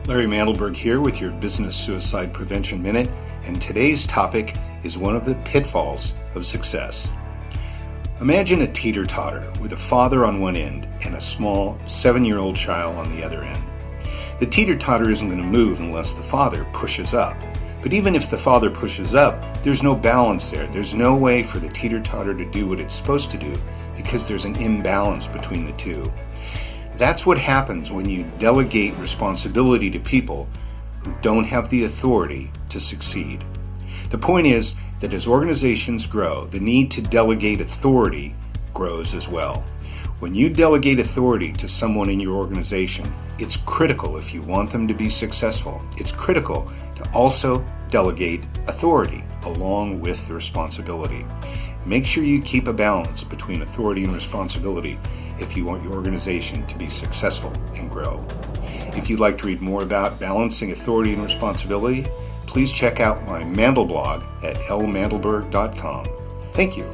Larry Mandelberg here with your Business Suicide Prevention Minute, and today's topic is one of the pitfalls of success. Imagine a teeter-totter with a father on one end and a small 7-year-old child on the other end. The teeter-totter isn't going to move unless the father pushes up. But even if the father pushes up, there's no balance there. There's no way for the teeter-totter to do what it's supposed to do because there's an imbalance between the two. That's what happens when you delegate responsibility to people who don't have the authority to succeed. The point is that as organizations grow, the need to delegate authority grows as well. When you delegate authority to someone in your organization, it's critical if you want them to be successful. It's critical to also delegate authority along with the responsibility. Make sure you keep a balance between authority and responsibility if you want your organization to be successful and grow. If you'd like to read more about balancing authority and responsibility, please check out my Mandel blog at lmandelberg.com. Thank you.